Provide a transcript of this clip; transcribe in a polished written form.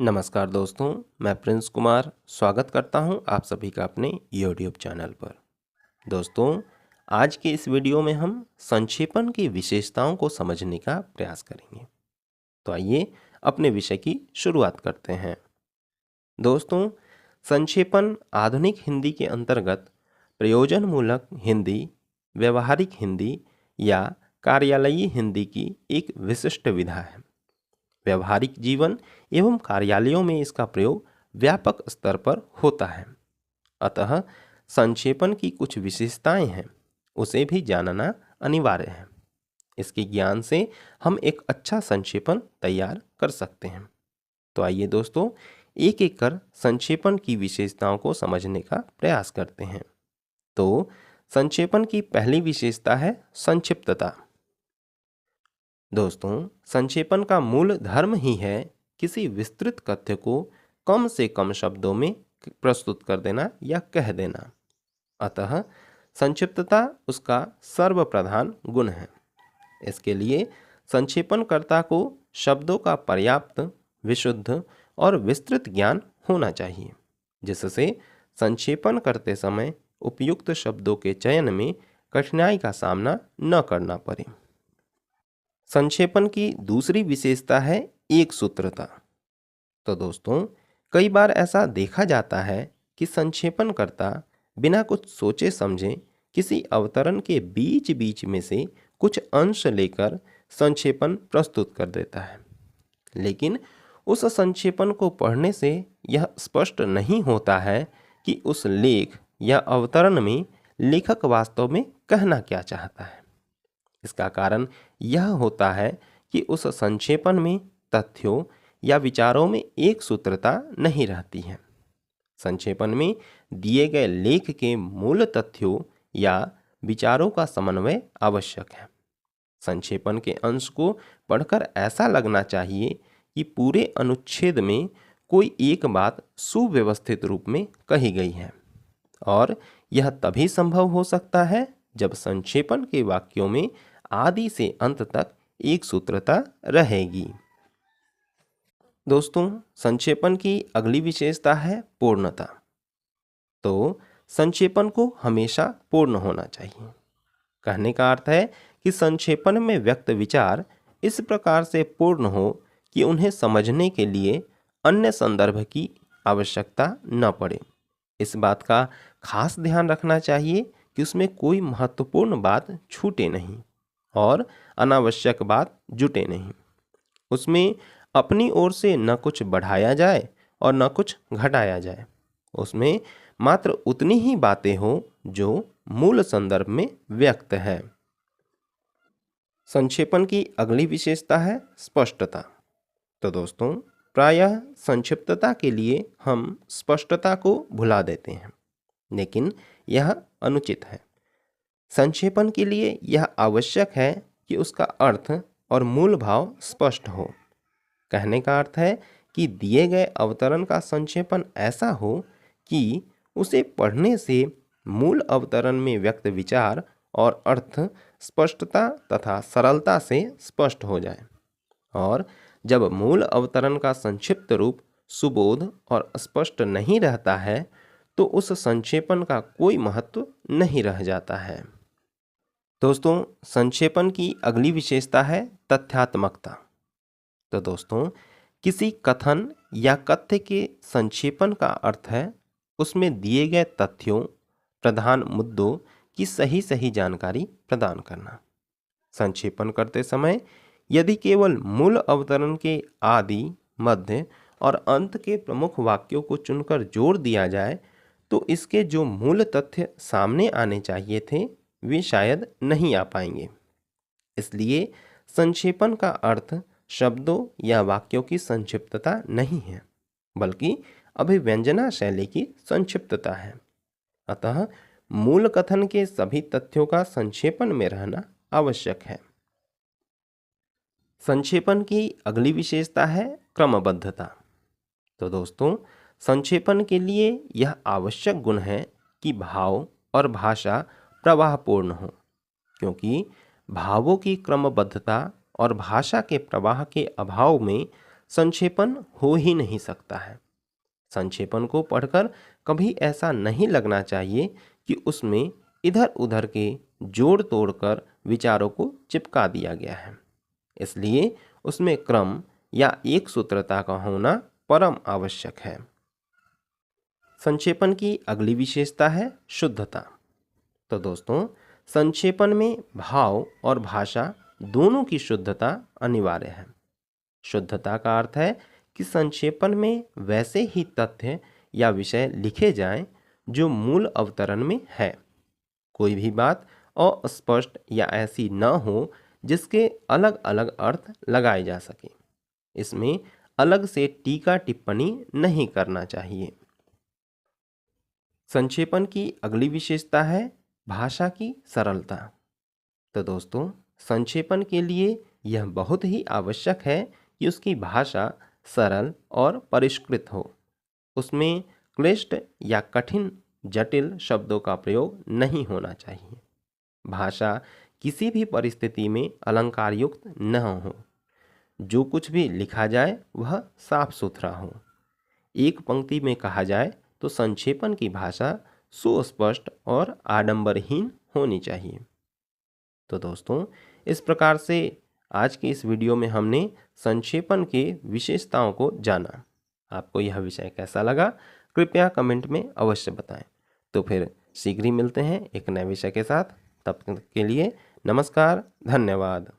नमस्कार दोस्तों, मैं प्रिंस कुमार स्वागत करता हूं आप सभी का अपने यूट्यूब चैनल पर। दोस्तों, आज के इस वीडियो में हम संक्षेपण की विशेषताओं को समझने का प्रयास करेंगे। तो आइए अपने विषय की शुरुआत करते हैं। दोस्तों, संक्षेपण आधुनिक हिंदी के अंतर्गत प्रयोजनमूलक हिंदी, व्यवहारिक हिंदी या कार्यालयीय हिंदी की एक विशिष्ट विधा है। व्यवहारिक जीवन एवं कार्यालयों में इसका प्रयोग व्यापक स्तर पर होता है। अतः संक्षेपण की कुछ विशेषताएं हैं, उसे भी जानना अनिवार्य है। इसके ज्ञान से हम एक अच्छा संक्षेपण तैयार कर सकते हैं। तो आइए दोस्तों, एक एक कर संक्षेपण की विशेषताओं को समझने का प्रयास करते हैं। तो संक्षेपण की पहली विशेषता है संक्षिप्तता। दोस्तों, संक्षेपण का मूल धर्म ही है किसी विस्तृत तथ्य को कम से कम शब्दों में प्रस्तुत कर देना या कह देना। अतः संक्षिप्तता उसका सर्वप्रधान गुण है। इसके लिए संक्षेपणकर्ता को शब्दों का पर्याप्त, विशुद्ध और विस्तृत ज्ञान होना चाहिए, जिससे संक्षेपण करते समय उपयुक्त शब्दों के चयन में कठिनाई का सामना न करना पड़े। संक्षेपण की दूसरी विशेषता है एक सूत्रता। तो दोस्तों, कई बार ऐसा देखा जाता है कि संक्षेपणकर्ता बिना कुछ सोचे समझे किसी अवतरण के बीच बीच में से कुछ अंश लेकर संक्षेपण प्रस्तुत कर देता है, लेकिन उस संक्षेपण को पढ़ने से यह स्पष्ट नहीं होता है कि उस लेख या अवतरण में लेखक वास्तव में कहना क्या चाहता है। इसका कारण यह होता है कि उस संक्षेपण में तथ्यों या विचारों में एक सूत्रता नहीं रहती है। संक्षेपण में दिए गए लेख के मूल तथ्यों या विचारों का समन्वय आवश्यक है। संक्षेपण के अंश को पढ़कर ऐसा लगना चाहिए कि पूरे अनुच्छेद में कोई एक बात सुव्यवस्थित रूप में कही गई है, और यह तभी संभव हो सकता है जब संक्षेपण के वाक्यों में आदि से अंत तक एक सूत्रता रहेगी। दोस्तों, संक्षेपण की अगली विशेषता है पूर्णता। तो संक्षेपण को हमेशा पूर्ण होना चाहिए। कहने का अर्थ है कि संक्षेपण में व्यक्त विचार इस प्रकार से पूर्ण हो कि उन्हें समझने के लिए अन्य संदर्भ की आवश्यकता न पड़े। इस बात का खास ध्यान रखना चाहिए कि उसमें कोई महत्वपूर्ण बात छूटे नहीं और अनावश्यक बात जुटे नहीं। उसमें अपनी ओर से न कुछ बढ़ाया जाए और न कुछ घटाया जाए। उसमें मात्र उतनी ही बातें हो जो मूल संदर्भ में व्यक्त है। संक्षेपण की अगली विशेषता है स्पष्टता। तो दोस्तों, प्रायः संक्षिप्तता के लिए हम स्पष्टता को भुला देते हैं, लेकिन यह अनुचित है। संक्षेपण के लिए यह आवश्यक है कि उसका अर्थ और मूल भाव स्पष्ट हो। कहने का अर्थ है कि दिए गए अवतरण का संक्षेपण ऐसा हो कि उसे पढ़ने से मूल अवतरण में व्यक्त विचार और अर्थ स्पष्टता तथा सरलता से स्पष्ट हो जाए। और जब मूल अवतरण का संक्षिप्त रूप सुबोध और स्पष्ट नहीं रहता है, तो उस संक्षेपण का कोई महत्व नहीं रह जाता है। दोस्तों, संक्षेपण की अगली विशेषता है तथ्यात्मकता। तो दोस्तों, किसी कथन या कथ्य के संक्षेपण का अर्थ है उसमें दिए गए तथ्यों, प्रधान मुद्दों की सही सही जानकारी प्रदान करना। संक्षेपण करते समय यदि केवल मूल अवतरण के आदि, मध्य और अंत के प्रमुख वाक्यों को चुनकर जोड़ दिया जाए, तो इसके जो मूल तथ्य सामने आने चाहिए थे वे शायद नहीं आ पाएंगे। इसलिए संक्षेपण का अर्थ शब्दों या वाक्यों की संक्षिप्तता नहीं है, बल्कि अभिव्यंजना शैली की संक्षिप्तता है। अतः मूल कथन के सभी तथ्यों का संक्षेपण में रहना आवश्यक है। संक्षेपण की अगली विशेषता है क्रमबद्धता। तो दोस्तों, संक्षेपण के लिए यह आवश्यक गुण है कि भाव और भाषा प्रवाहपूर्ण हो, क्योंकि भावों की क्रमबद्धता और भाषा के प्रवाह के अभाव में संक्षेपण हो ही नहीं सकता है। संक्षेपण को पढ़कर कभी ऐसा नहीं लगना चाहिए कि उसमें इधर उधर के जोड़ तोड़कर विचारों को चिपका दिया गया है। इसलिए उसमें क्रम या एक सूत्रता का होना परम आवश्यक है। संक्षेपण की अगली विशेषता है शुद्धता। तो दोस्तों, संक्षेपण में भाव और भाषा दोनों की शुद्धता अनिवार्य है। शुद्धता का अर्थ है कि संक्षेपण में वैसे ही तथ्य या विषय लिखे जाएं जो मूल अवतरण में है। कोई भी बात अस्पष्ट या ऐसी न हो जिसके अलग अलग अर्थ लगाए जा सके। इसमें अलग से टीका टिप्पणी नहीं करना चाहिए। संक्षेपण की अगली विशेषता है भाषा की सरलता। तो दोस्तों, संक्षेपण के लिए यह बहुत ही आवश्यक है कि उसकी भाषा सरल और परिष्कृत हो। उसमें क्लिष्ट या कठिन जटिल शब्दों का प्रयोग नहीं होना चाहिए। भाषा किसी भी परिस्थिति में अलंकार युक्त न हो। जो कुछ भी लिखा जाए वह साफ सुथरा हो। एक पंक्ति में कहा जाए तो संक्षेपण की भाषा सुस्पष्ट और आडंबरहीन होनी चाहिए। तो दोस्तों, इस प्रकार से आज के इस वीडियो में हमने संक्षेपण के विशेषताओं को जाना। आपको यह विषय कैसा लगा, कृपया कमेंट में अवश्य बताएं। तो फिर शीघ्र ही मिलते हैं एक नए विषय के साथ। तब तक के लिए नमस्कार, धन्यवाद।